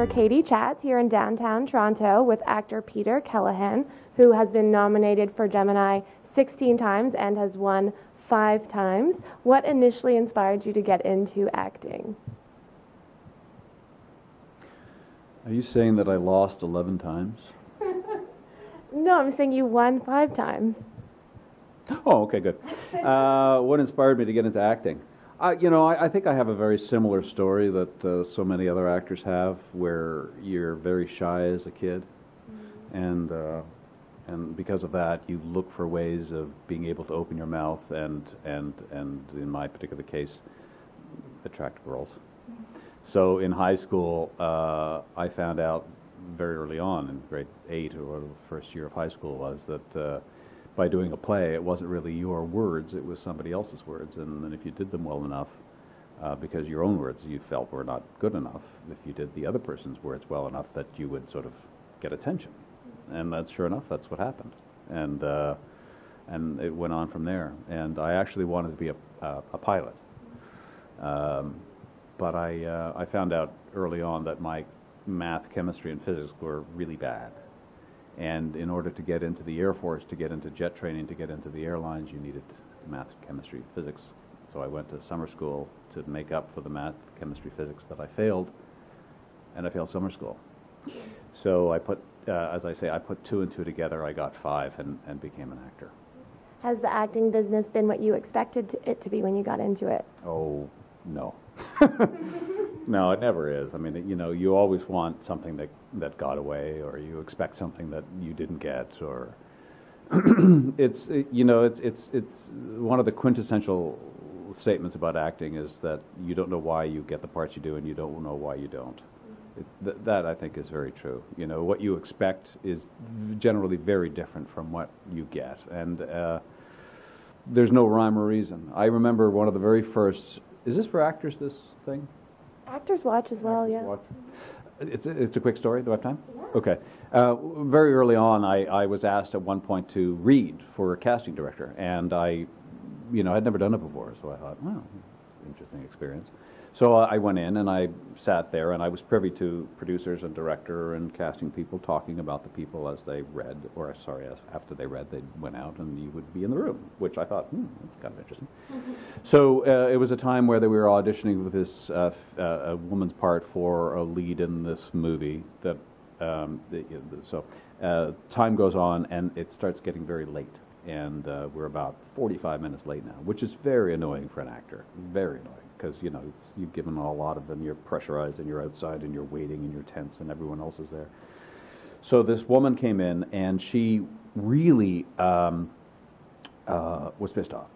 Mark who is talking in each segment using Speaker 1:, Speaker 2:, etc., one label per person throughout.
Speaker 1: for Katie Chats here in downtown Toronto with actor Peter Kellehan, who has been nominated for Gemini 16 times and has won 5 times. What initially inspired you to get into acting?
Speaker 2: Are you saying that I lost 11 times?
Speaker 1: No, I'm saying you won 5 times.
Speaker 2: Oh, okay, good. What inspired me to get into acting? I think I have a very similar story that so many other actors have, where you're very shy as a kid, and because of that, you look for ways of being able to open your mouth and in my particular case, attract girls. So in high school, I found out very early on in grade 8 or the first year of high school was that by doing a play, it wasn't really your words, it was somebody else's words, and then if you did them well enough, because your own words you felt were not good enough, if you did the other person's words well enough, that you would sort of get attention. And that's sure enough, that's what happened. And it went on from there. And I actually wanted to be a pilot. But I found out early on that my math, chemistry, and physics were really bad. And in order to get into the Air Force, to get into jet training, to get into the airlines, you needed math, chemistry, physics. So I went to summer school to make up for the math, chemistry, physics that I failed, and I failed summer school. So I put, as I say, I put 2 and 2 together, I got 5 and became an actor.
Speaker 1: Has the acting business been what you expected it to be when you got into it?
Speaker 2: Oh, no. No, it never is. I mean, you always want something that got away, or you expect something that you didn't get, or it's one of the quintessential statements about acting is that you don't know why you get the parts you do, and you don't know why you don't. That I think is very true. What you expect is generally very different from what you get, and there's no rhyme or reason. I remember one of the very first. Is this for actors, this thing?
Speaker 1: Actors watch as well, yeah.
Speaker 2: Watch. It's a quick story. Do I have time?
Speaker 1: Yeah.
Speaker 2: Okay. Very early on, I was asked at one point to read for a casting director, and I had never done it before, so I thought, well, interesting experience. So I went in and I sat there, and I was privy to producers and director and casting people talking about the people as they read, or sorry, after they read, they went out and you would be in the room, which I thought, that's kind of interesting. So it was a time where they were auditioning with this a woman's part for a lead in this movie. That time goes on and it starts getting very late, and we're about 45 minutes late now, which is very annoying for an actor, very annoying. Because you've given a lot of them, you're pressurized and you're outside and you're waiting and you're tense and everyone else is there. So this woman came in and she really was pissed off.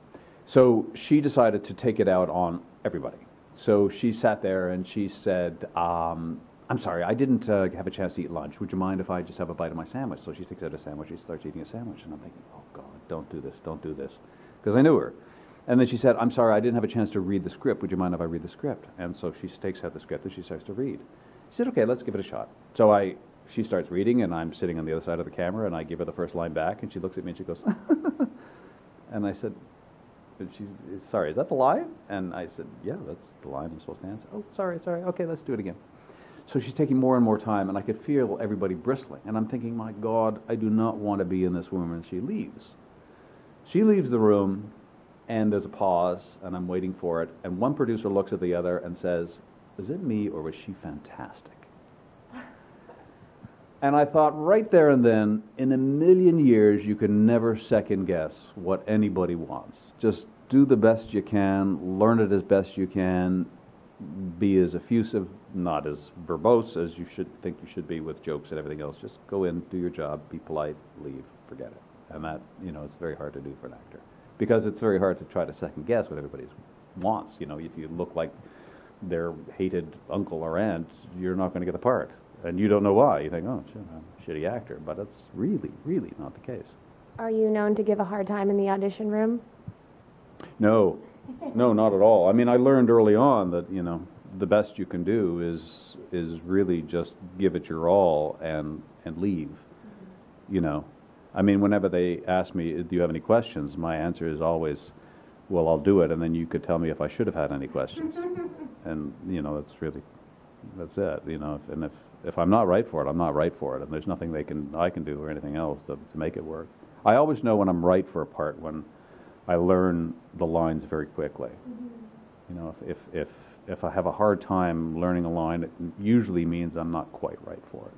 Speaker 2: So she decided to take it out on everybody. So she sat there and she said, I'm sorry, I didn't have a chance to eat lunch. Would you mind if I just have a bite of my sandwich? So she takes out a sandwich, she starts eating a sandwich, and I'm thinking, oh God, don't do this, because I knew her. And then she said, I'm sorry, I didn't have a chance to read the script. Would you mind if I read the script? And so she takes out the script and she starts to read. She said, okay, let's give it a shot. So she starts reading, and I'm sitting on the other side of the camera, and I give her the first line back, and she looks at me and she goes, and I said, sorry, is that the line? And I said, yeah, that's the line I'm supposed to answer. Oh, sorry, okay, let's do it again. So she's taking more and more time, and I could feel everybody bristling. And I'm thinking, my God, I do not want to be in this room. And she leaves. She leaves the room, and there's a pause, and I'm waiting for it. And one producer looks at the other and says, is it me, or was she fantastic? And I thought right there and then, in a million years, you can never second guess what anybody wants. Just do the best you can, learn it as best you can, be as effusive, not as verbose as you should think you should be with jokes and everything else. Just go in, do your job, be polite, leave, forget it. And that, it's very hard to do for an actor. Because it's very hard to try to second guess what everybody wants. If you look like their hated uncle or aunt, you're not going to get the part. And you don't know why. You think, oh, shit, I'm a shitty actor. But that's really, really not the case.
Speaker 1: Are you known to give a hard time in the audition room?
Speaker 2: No, not at all. I mean, I learned early on that, the best you can do is really just give it your all and leave, I mean, whenever they ask me, do you have any questions, my answer is always, well, I'll do it, and then you could tell me if I should have had any questions. And, that's it, and if if I'm not right for it, I'm not right for it, and there's nothing I can do or anything else to make it work. I always know when I'm right for a part when I learn the lines very quickly. You know, if I have a hard time learning a line, it usually means I'm not quite right for it.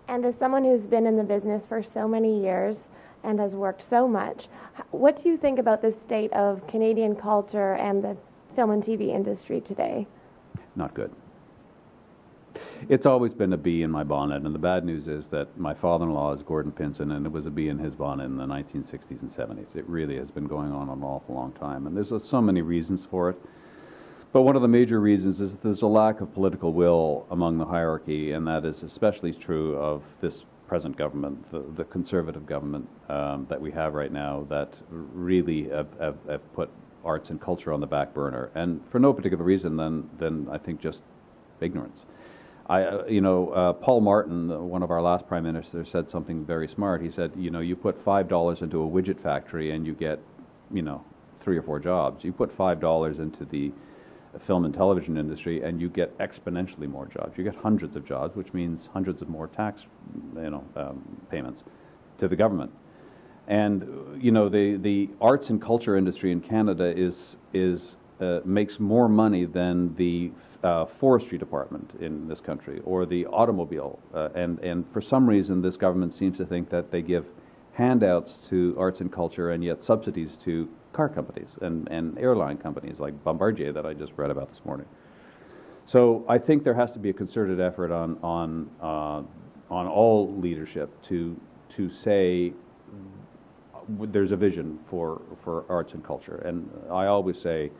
Speaker 1: And as someone who's been in the business for so many years and has worked so much, what do you think about the state of Canadian culture and the film and TV industry today?
Speaker 2: Not good. It's always been a bee in my bonnet, and the bad news is that my father-in-law is Gordon Pinson, and it was a bee in his bonnet in the 1960s and 70s. It really has been going on an awful long time, and there's so many reasons for it. But one of the major reasons is that there's a lack of political will among the hierarchy, and that is especially true of this present government, the conservative government that we have right now, that really have put arts and culture on the back burner, and for no particular reason than I think just ignorance. Paul Martin, one of our last prime ministers, said something very smart. He said, you know, you put $5 into a widget factory and you get, 3 or 4 jobs. You put $5 into the film and television industry and you get exponentially more jobs. You get hundreds of jobs, which means hundreds of more tax, payments to the government. And the arts and culture industry in Canada makes more money than the forestry department in this country or the automobile. And for some reason, this government seems to think that they give handouts to arts and culture and yet subsidies to car companies and airline companies like Bombardier that I just read about this morning. So I think there has to be a concerted effort on all leadership to say there's a vision for arts and culture. And I always say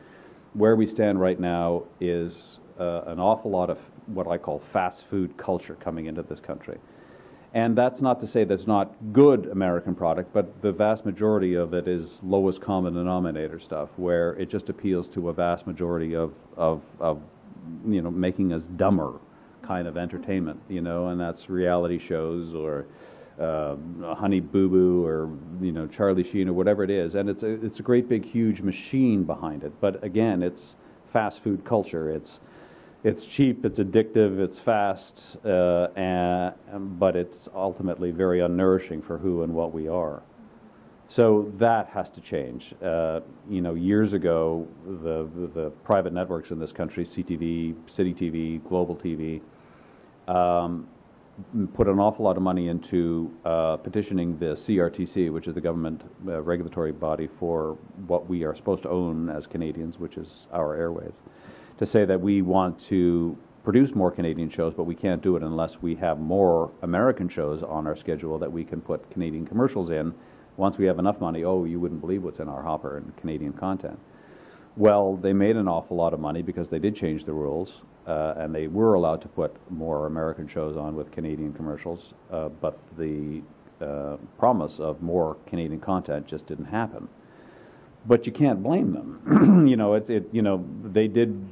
Speaker 2: where we stand right now is an awful lot of what I call fast food culture coming into this country. And that's not to say there's not good American product, but the vast majority of it is lowest common denominator stuff, where it just appeals to a vast majority of making us dumber kind of entertainment, and that's reality shows or Honey Boo Boo or Charlie Sheen or whatever it is, and it's a great big huge machine behind it. But again, it's fast food culture. It's cheap, it's addictive, it's fast, but it's ultimately very unnourishing for who and what we are. So that has to change. Years ago, the private networks in this country, CTV, City TV, Global TV, put an awful lot of money into petitioning the CRTC, which is the government regulatory body for what we are supposed to own as Canadians, which is our airwaves, to say that we want to produce more Canadian shows, but we can't do it unless we have more American shows on our schedule that we can put Canadian commercials in. Once we have enough money, you wouldn't believe what's in our hopper in Canadian content. Well, they made an awful lot of money because they did change the rules, and they were allowed to put more American shows on with Canadian commercials, but the promise of more Canadian content just didn't happen. But you can't blame them.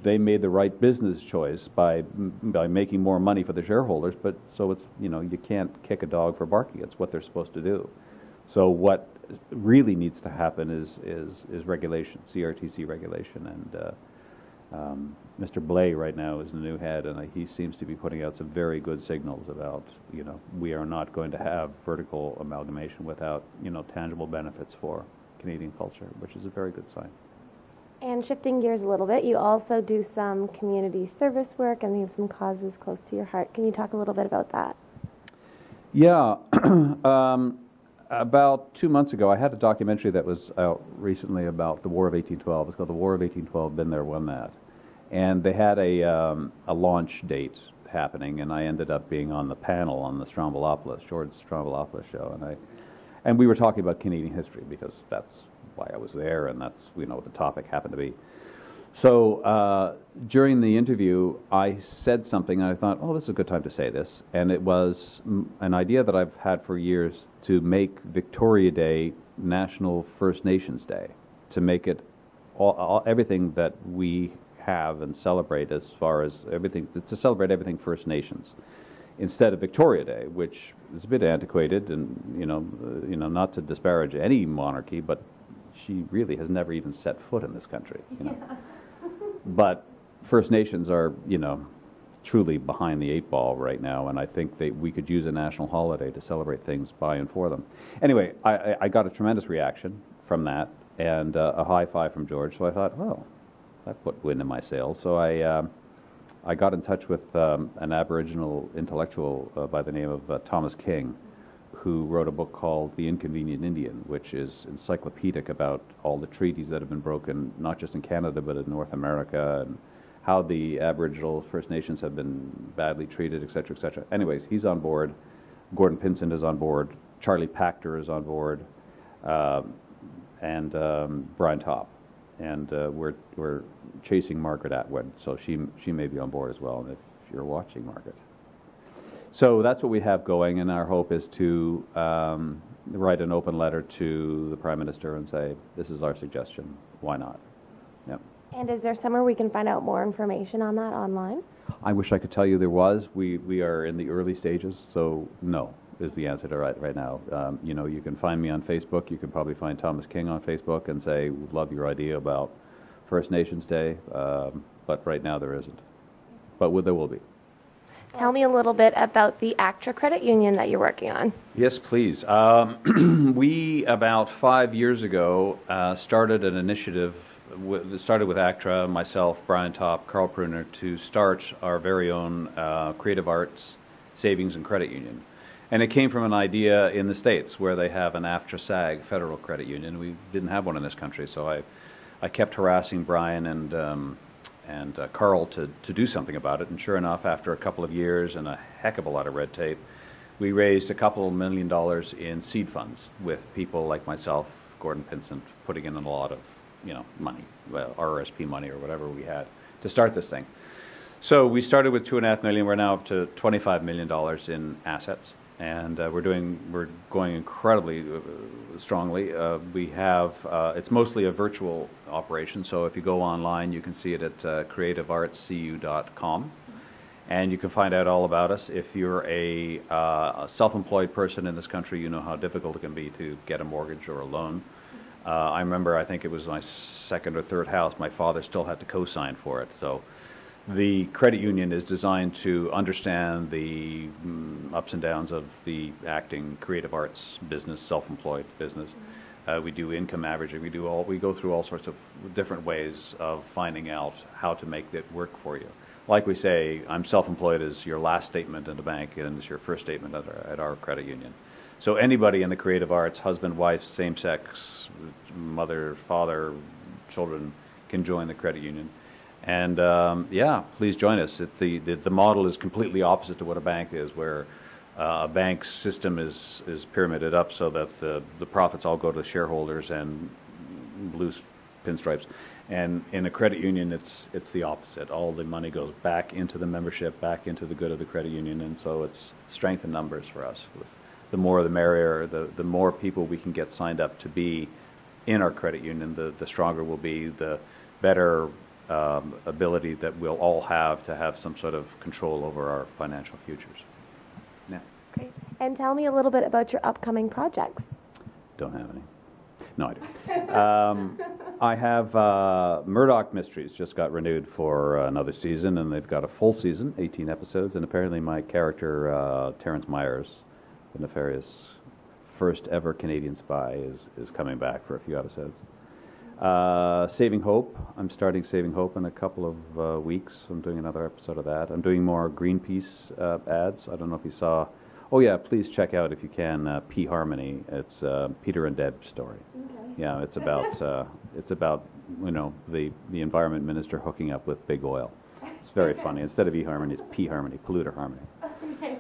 Speaker 2: They made the right business choice by making more money for the shareholders. But so it's you can't kick a dog for barking. It's what they're supposed to do. So what really needs to happen is regulation, CRTC regulation, and Mr. Blais right now is the new head, and he seems to be putting out some very good signals about we are not going to have vertical amalgamation without tangible benefits for Canadian culture, which is a very good sign.
Speaker 1: And shifting gears a little bit, you also do some community service work and you have some causes close to your heart. Can you talk a little bit about that?
Speaker 2: Yeah. About 2 months ago, I had a documentary that was out recently about the War of 1812. It's called The War of 1812, Been There, Won That. And they had a launch date happening, and I ended up being on the panel on the George Strombolopoulos show. And we were talking about Canadian history because that's why I was there, and that's what the topic happened to be. So during the interview, I said something, and I thought, this is a good time to say this. And it was an idea that I've had for years to make Victoria Day National First Nations Day, to make it everything that we have and celebrate as far as everything, to celebrate everything First Nations, instead of Victoria Day, which is a bit antiquated, and not to disparage any monarchy, but she really has never even set foot in this country. But First Nations are truly behind the 8 ball right now, and I think that we could use a national holiday to celebrate things by and for them. Anyway, I got a tremendous reaction from that, and a high five from George, so I thought, oh, that put wind in my sails. So I got in touch with an Aboriginal intellectual by the name of Thomas King, who wrote a book called The Inconvenient Indian, which is encyclopedic about all the treaties that have been broken, not just in Canada, but in North America, and how the Aboriginal First Nations have been badly treated, et cetera, et cetera. Anyways, he's on board. Gordon Pinsent is on board. Charlie Pachter is on board. And Brian Topp. And we're chasing Margaret Atwood, so she may be on board as well, if you're watching, Margaret. So that's what we have going, and our hope is to write an open letter to the Prime Minister and say, this is our suggestion, why not? Yep.
Speaker 1: And is there somewhere we can find out more information on that online?
Speaker 2: I wish I could tell you there was. We are in the early stages, so no is the answer to right now. You know, you can find me on Facebook. You can probably find Thomas King on Facebook and say, would love your idea about First Nations Day, but right now there isn't. But there will be.
Speaker 1: Tell me a little bit about the Actra credit union that you're working on.
Speaker 2: Yes, please. We, about 5 years ago, started an initiative, started with Actra, myself, Brian Topp, Carl Pruner, to start our very own creative arts savings and credit union. And it came from an idea in the States where they have an AFTRA-SAG federal credit union. We didn't have one in this country, so I kept harassing Brian and Carl to do something about it, and sure enough, after a couple of years and a heck of a lot of red tape, we raised a couple $1 million in seed funds with people like myself, Gordon Pinsent, putting in a lot of, you know, money, well, RRSP money or whatever we had to start this thing. So we started with $2.5 million. We're now up to $25 million in assets, and we're going incredibly strongly. We have it's mostly a virtual operation, so if you go online, you can see it at creativeartscu.com, and you can find out all about us. If you're a self-employed person in this country, you know how difficult it can be to get a mortgage or a loan. I remember, I think it was my second or third house, my father still had to co-sign for it. So the credit union is designed to understand the ups and downs of the acting, creative arts business, self-employed business. We do income averaging. We go through all sorts of different ways of finding out how to make it work for you. Like we say, I'm self-employed is your last statement in the bank, and it's your first statement at our credit union. So anybody in the creative arts, husband, wife, same-sex, mother, father, children, can join the credit union. And yeah, please join us. The model is completely opposite to what a bank is, where a bank's system is pyramided up so that the profits all go to the shareholders and blue pinstripes. And in a credit union, it's the opposite. All the money goes back into the membership, back into the good of the credit union, and so it's strength in numbers for us. The more the merrier. The more people we can get signed up to be in our credit union, the stronger we'll be, the better ability that we'll all have to have some sort of control over our financial futures. Yeah.
Speaker 1: Great. And tell me a little bit about your upcoming projects.
Speaker 2: Don't have any. No, I do. I have Murdoch Mysteries just got renewed for another season, and they've got a full season, 18 episodes, and apparently my character, Terrence Myers, the nefarious first ever Canadian spy, is coming back for a few episodes. Saving Hope. I'm starting Saving Hope in a couple of weeks. I'm doing another episode of that. I'm doing more Greenpeace ads. I don't know if you saw. Oh yeah, please check out if you can P Harmony. It's Peter and Deb's story. Okay. Yeah, it's about you know the environment minister hooking up with big oil. It's very funny. Instead of E Harmony, it's P Harmony, Polluter Harmony. Okay.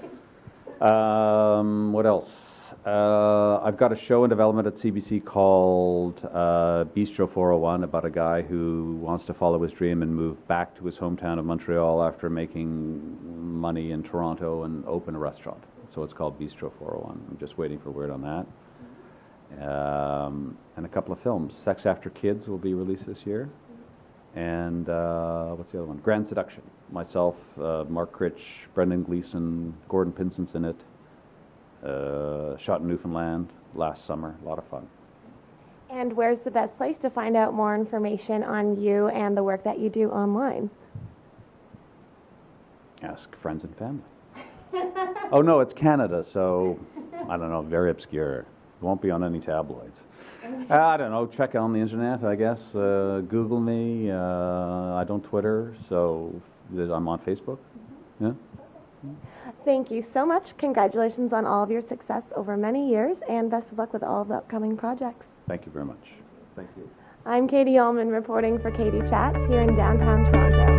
Speaker 2: What else? I've got a show in development at CBC called Bistro 401 about a guy who wants to follow his dream and move back to his hometown of Montreal after making money in Toronto and open a restaurant. So it's called Bistro 401. I'm just waiting for word on that. And a couple of films. Sex After Kids will be released this year. And what's the other one? Grand Seduction. Myself, Mark Critch, Brendan Gleeson, Gordon Pinsent's in it. Shot in Newfoundland last summer. A lot of fun.
Speaker 1: And where's the best place to find out more information on you and the work that you do online?
Speaker 2: Ask friends and family. Oh, no, it's Canada, so I don't know, very obscure. It won't be on any tabloids. I don't know, check on the internet, I guess. Google me. I don't Twitter, so I'm on Facebook. Yeah.
Speaker 1: Thank you so much. Congratulations on all of your success over many years, and best of luck with all of the upcoming projects.
Speaker 2: Thank you very much. Thank you.
Speaker 1: I'm Katie Ullman reporting for Katie Chats here in downtown Toronto.